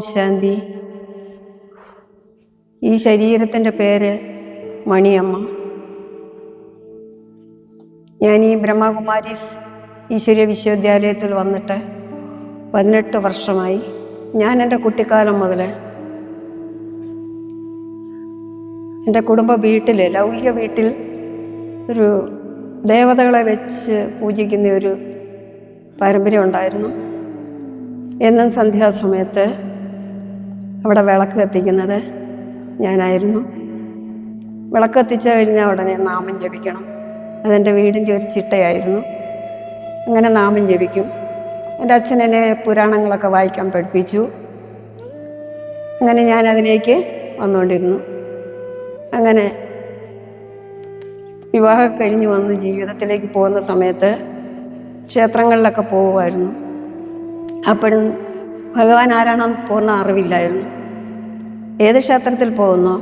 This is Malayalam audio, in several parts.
ശാന്തി. ഈ ശരീരത്തിൻ്റെ പേര് മണിയമ്മ. ഞാൻ ഈ ബ്രഹ്മകുമാരീസ് ഈശ്വരീയ വിശ്വവിദ്യാലയത്തിൽ വന്നിട്ട് 18 വർഷമായി. ഞാൻ എൻ്റെ കുട്ടിക്കാലം മുതൽ എൻ്റെ കുടുംബ വീട്ടിൽ, ലൗകിക വീട്ടിൽ ഒരു ദേവതകളെ വെച്ച് പൂജിക്കുന്ന ഒരു പാരമ്പര്യം ഉണ്ടായിരുന്നു. എന്നും സന്ധ്യാസമയത്ത് അവിടെ വിളക്ക് കത്തിക്കുന്നത് ഞാനായിരുന്നു. വിളക്ക് കത്തിച്ചു കഴിഞ്ഞാൽ ഉടനെ നാമം ജപിക്കണം. അതെൻ്റെ വീടിൻ്റെ ഒരു ചിട്ടയായിരുന്നു. അങ്ങനെ നാമം ജപിക്കും. എൻ്റെ അച്ഛൻ എന്നെ പുരാണങ്ങളൊക്കെ വായിക്കാൻ പഠിപ്പിച്ചു. അങ്ങനെ ഞാൻ അതിലേക്ക് വന്നുകൊണ്ടിരുന്നു. അങ്ങനെ വിവാഹം കഴിഞ്ഞ് വന്ന് ജീവിതത്തിലേക്ക് പോകുന്ന സമയത്ത് ക്ഷേത്രങ്ങളിലൊക്കെ പോകുമായിരുന്നു. അപ്പോഴും ഭഗവാൻ ആരാണെന്ന് പൂർണ്ണ അറിവില്ലായിരുന്നു. ഏത് ക്ഷേത്രത്തിൽ പോകുന്നോ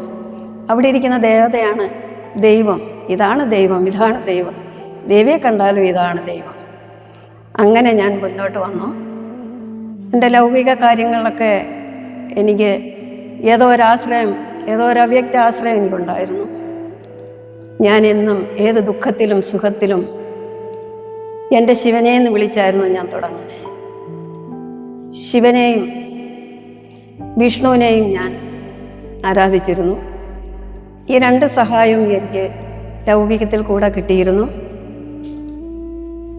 അവിടെ ഇരിക്കുന്ന ദേവതയാണ് ദൈവം. ഇതാണ് ദൈവം, ഇതാണ് ദൈവം. ദേവിയെ കണ്ടാലും ഇതാണ് ദൈവം. അങ്ങനെ ഞാൻ മുന്നോട്ട് വന്നു. എൻ്റെ ലൗകിക കാര്യങ്ങളിലൊക്കെ എനിക്ക് ഏതോ ഒരു അവ്യക്ത ആശ്രയം എനിക്കുണ്ടായിരുന്നു. ഞാൻ എന്നും ഏത് ദുഃഖത്തിലും സുഖത്തിലും എൻ്റെ ശിവനെ എന്ന് വിളിച്ചായിരുന്നു ഞാൻ തുടങ്ങുന്നത്. ശിവനെയും വിഷ്ണുവിനെയും ഞാൻ ആരാധിച്ചിരുന്നു. ഈ 2 സഹായവും എനിക്ക് ലൗകികത്തിൽ കൂടെ കിട്ടിയിരുന്നു.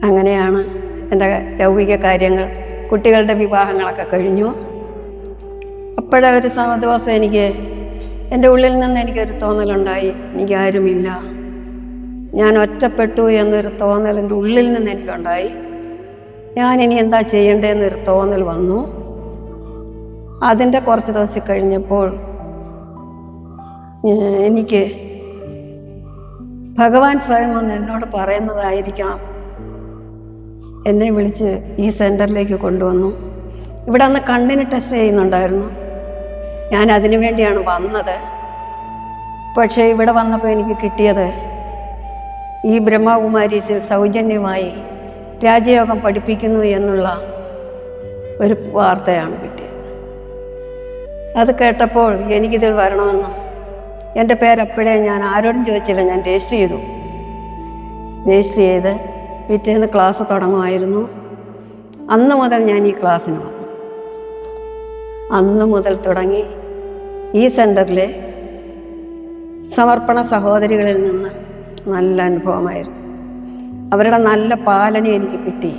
അങ്ങനെയാണ് എൻ്റെ ലൗകിക കാര്യങ്ങൾ. കുട്ടികളുടെ വിവാഹങ്ങളൊക്കെ കഴിഞ്ഞു. അപ്പോഴൊരു ദിവസം എൻ്റെ ഉള്ളിൽ നിന്ന് എനിക്കൊരു തോന്നലുണ്ടായി, എനിക്കാരുമില്ല, ഞാൻ ഒറ്റപ്പെട്ടു എന്നൊരു തോന്നൽ എൻ്റെ ഉള്ളിൽ നിന്ന് എനിക്കുണ്ടായി. ഞാനിനി എന്താ ചെയ്യേണ്ടതെന്നൊരു തോന്നൽ വന്നു. അതിൻ്റെ കുറച്ച് ദിവസം കഴിഞ്ഞപ്പോൾ എനിക്ക് ഭഗവാൻ സ്വയം വന്ന് എന്നോട് പറയുന്നതായിരിക്കണം. എന്നെ വിളിച്ച് ഈ സെൻറ്ററിലേക്ക് കൊണ്ടുവന്നു. ഇവിടെ അന്ന് കണ്ണിന് ടെസ്റ്റ് ചെയ്യുന്നുണ്ടായിരുന്നു. ഞാൻ അതിനു വേണ്ടിയാണ് വന്നത്. പക്ഷേ ഇവിടെ വന്നപ്പോൾ എനിക്ക് കിട്ടിയത് ഈ ബ്രഹ്മകുമാരീസിൽ സൗജന്യമായി രാജയോഗം പഠിപ്പിക്കുന്നു എന്നുള്ള ഒരു വാർത്തയാണ് കിട്ടിയത്. അത് കേട്ടപ്പോൾ എനിക്കിതിൽ വരണമെന്നും എൻ്റെ പേരപ്പോഴേ ഞാൻ ആരോടും ചോദിച്ചില്ല, ഞാൻ രജിസ്റ്റർ ചെയ്തു. രജിസ്റ്റർ ചെയ്ത് പിറ്റേന്ന് ക്ലാസ് തുടങ്ങുമായിരുന്നു. അന്ന് മുതൽ ഞാൻ ഈ ക്ലാസ്സിന് വന്നു. അന്ന് മുതൽ തുടങ്ങി ഈ സെൻറ്ററിലെ സമർപ്പണ സഹോദരികളിൽ നിന്ന് നല്ല അനുഭവമായിരുന്നു. അവരുടെ നല്ല പാലന എനിക്ക് കിട്ടി.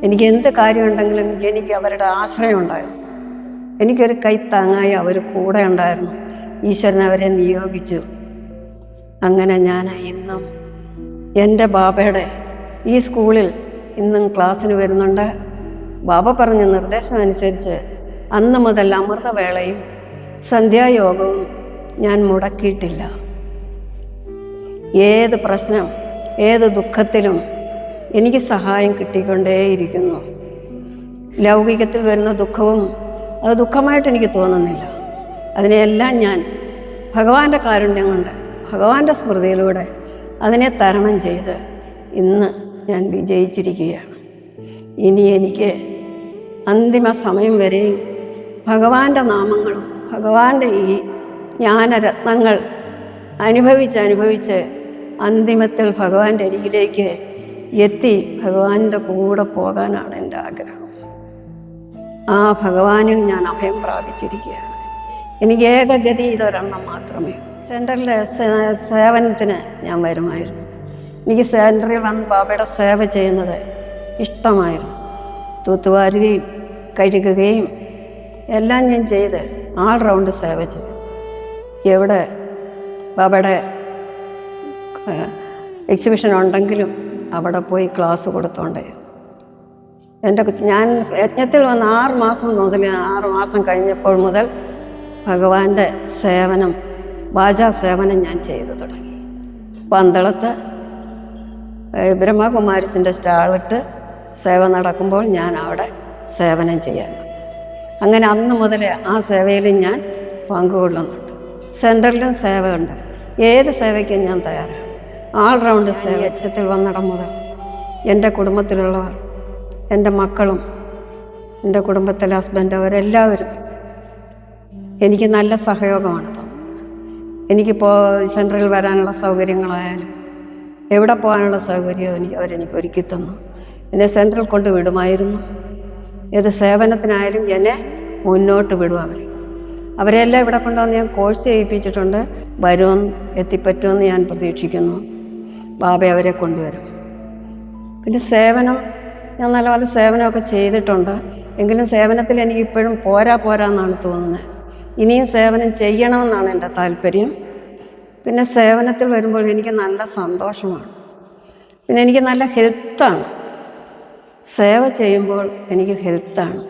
എനിക്ക് എന്ത് കാര്യമുണ്ടെങ്കിലും എനിക്ക് അവരുടെ ആശ്രയം ഉണ്ടായിരുന്നു. എനിക്കൊരു കൈത്താങ്ങായി അവർ കൂടെ ഉണ്ടായിരുന്നു. ഈശ്വരൻ അവരെ നിയോഗിച്ചു. അങ്ങനെ ഞാൻ ഇന്നും എൻ്റെ ബാബയുടെ ഈ സ്കൂളിൽ ഇന്നും ക്ലാസ്സിന് വരുന്നുണ്ട്. ബാബ പറഞ്ഞ നിർദ്ദേശം അനുസരിച്ച് അന്ന് മുതൽ അമൃതവേളയും സന്ധ്യായോഗവും ഞാൻ മുടക്കിയിട്ടില്ല. ഏത് പ്രശ്നം, ഏത് ദുഃഖത്തിലും എനിക്ക് സഹായം കിട്ടിക്കൊണ്ടേയിരിക്കുന്നു. ലൗകികത്തിൽ വരുന്ന ദുഃഖവും അത് ദുഃഖമായിട്ട് എനിക്ക് തോന്നുന്നില്ല. അതിനെയെല്ലാം ഞാൻ ഭഗവാന്റെ കാരുണ്യം കൊണ്ട്, ഭഗവാന്റെ സ്മൃതിയിലൂടെ അതിനെ തരണം ചെയ്ത് ഇന്ന് ഞാൻ വിജയിച്ചിരിക്കുകയാണ്. ഇനി എനിക്ക് അന്തിമ സമയം വരെയും ഭഗവാന്റെ നാമങ്ങളും ഭഗവാന്റെ ഈ ജ്ഞാനരത്നങ്ങൾ അനുഭവിച്ച് അന്തിമത്തിൽ ഭഗവാന്റെ അരികിലേക്ക് എത്തി ഭഗവാന്റെ കൂടെ പോകാനാണ് എൻ്റെ ആഗ്രഹം. ആ ഭഗവാനിൽ ഞാൻ അഭയം പ്രാപിച്ചിരിക്കുകയാണ്. എനിക്ക് ഏകഗതി ഇതൊരെണ്ണം മാത്രമേ. സെൻറ്ററിലെ സേവനത്തിന് ഞാൻ വരുമായിരുന്നു. എനിക്ക് സെൻറ്ററിൽ വന്ന് ബാബയുടെ സേവ ചെയ്യുന്നത് ഇഷ്ടമായിരുന്നു. തൂത്തുവാരുകയും കഴുകുകയും എല്ലാം ഞാൻ ചെയ്ത് റൗണ്ട് സേവ ചെയ്തു. എവിടെ ബാബയുടെ എക്സിബിഷൻ ഉണ്ടെങ്കിലും അവിടെ പോയി ക്ലാസ് കൊടുത്തോണ്ടേ. ഞാൻ യജ്ഞത്തിൽ വന്ന് 6 മാസം മുതൽ 6 മാസം കഴിഞ്ഞപ്പോൾ മുതൽ ഭഗവാന്റെ സേവനം, വാചാ സേവനം ഞാൻ ചെയ്തു തുടങ്ങി. പന്തളത്ത് ബ്രഹ്മകുമാരീസിൻ്റെ സ്റ്റാളിട്ട് സേവ നടക്കുമ്പോൾ ഞാൻ അവിടെ സേവനം ചെയ്യാൻ. അങ്ങനെ അന്ന് മുതൽ ആ സേവയിൽ ഞാൻ പങ്കുകൊള്ളുന്നുണ്ട്. സെൻറ്ററിലും സേവയുണ്ട്. ഏത് സേവയ്ക്കും ഞാൻ തയ്യാറാണ്. റൗണ്ട് സേവ. യജ്ഞത്തിൽ വന്നിടം മുതൽ എൻ്റെ കുടുംബത്തിലുള്ളവർ, എൻ്റെ മക്കളും എൻ്റെ കുടുംബത്തിലെ ഹസ്ബൻഡ്, അവരെല്ലാവരും എനിക്ക് നല്ല സഹയോഗമാണ് തന്നത്. എനിക്കിപ്പോൾ സെൻട്രൽ വരാനുള്ള സൗകര്യങ്ങളായാലും എവിടെ പോകാനുള്ള സൗകര്യവും അവരെനിക്ക് ഒരുക്കി തന്നു. എന്നെ സെൻട്രൽ കൊണ്ട് വിടുമായിരുന്നു. ഏത് സേവനത്തിനായാലും എന്നെ മുന്നോട്ട് വിടും അവരെല്ലാം ഇവിടെ കൊണ്ടുവന്ന് ഞാൻ കോഴ്സ് ചെയ്യിപ്പിച്ചിട്ടുണ്ട്. വരുമെന്ന് എത്തിപ്പറ്റുമെന്ന് ഞാൻ പ്രതീക്ഷിക്കുന്നു. ബാബ അവരെ കൊണ്ടുവരും. പിന്നെ സേവനം ഞാൻ നല്ലപോലെ സേവനമൊക്കെ ചെയ്തിട്ടുണ്ട്. എങ്കിലും സേവനത്തിൽ എനിക്ക് ഇപ്പോഴും പോരാന്നാണ് തോന്നുന്നത്. ഇനിയും സേവനം ചെയ്യണമെന്നാണ് എൻ്റെ താല്പര്യം. പിന്നെ സേവനത്തിൽ വരുമ്പോൾ എനിക്ക് നല്ല സന്തോഷമാണ്. പിന്നെ എനിക്ക് നല്ല ഹെൽത്താണ്. സേവ ചെയ്യുമ്പോൾ എനിക്ക് ഹെൽത്താണ്.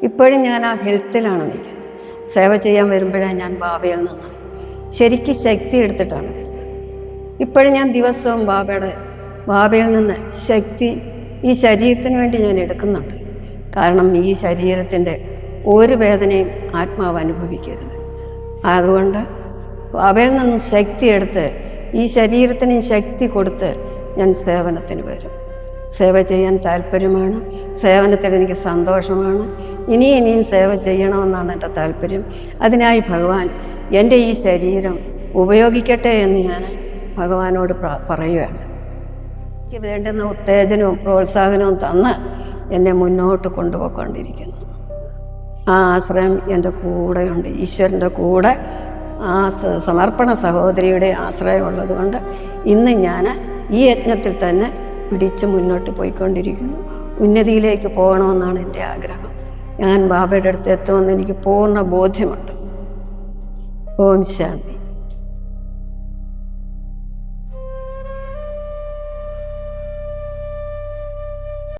ഇപ്പോഴും ഞാൻ ആ ഹെൽത്തിലാണ് നിൽക്കുന്നത്. സേവ ചെയ്യാൻ വരുമ്പോഴാണ് ഞാൻ ബാബയിൽ നിന്ന് ശരിക്കും ശക്തി എടുത്തിട്ടാണ് വരുന്നത്. ഇപ്പോഴും ഞാൻ ദിവസവും ബാബയിൽ നിന്ന് ശക്തി ഈ ശരീരത്തിന് വേണ്ടി ഞാൻ എടുക്കുന്നുണ്ട്. കാരണം ഈ ശരീരത്തിൻ്റെ ഒരു വേദനയും ആത്മാവ് അനുഭവിക്കരുത്. അതുകൊണ്ട് ബാബയിൽ നിന്ന് ശക്തി എടുത്ത് ഈ ശരീരത്തിന് ശക്തി കൊടുത്ത് ഞാൻ സേവനത്തിന് വരും. സേവ ചെയ്യാൻ താല്പര്യമാണ്. സേവനത്തിൽ എനിക്ക് സന്തോഷമാണ്. ഇനിയും സേവ ചെയ്യണമെന്നാണ് എൻ്റെ താല്പര്യം. അതിനായി ഭഗവാൻ എൻ്റെ ഈ ശരീരം ഉപയോഗിക്കട്ടെ എന്ന് ഞാൻ ഭഗവാനോട് പറയുകയാണ്. എനിക്ക് വേണ്ടുന്ന ഉത്തേജനവും പ്രോത്സാഹനവും തന്ന് എന്നെ മുന്നോട്ട് കൊണ്ടുപോയിക്കൊണ്ടിരിക്കുന്നു. ആ ആശ്രയം എൻ്റെ കൂടെയുണ്ട്. ഈശ്വരൻ്റെ കൂടെ ആ സമർപ്പണ സഹോദരിയുടെ ആശ്രയമുള്ളത് കൊണ്ട് ഇന്ന് ഞാൻ ഈ യജ്ഞത്തിൽ തന്നെ പിടിച്ച് മുന്നോട്ട് പോയിക്കൊണ്ടിരിക്കുന്നു. ഉന്നതിയിലേക്ക് പോകണമെന്നാണ് എൻ്റെ ആഗ്രഹം. ഞാൻ ബാബയുടെ അടുത്ത് എത്തുമെന്ന് എനിക്ക് പൂർണ്ണ ബോധ്യമുണ്ട്. ഓം ശാന്തി.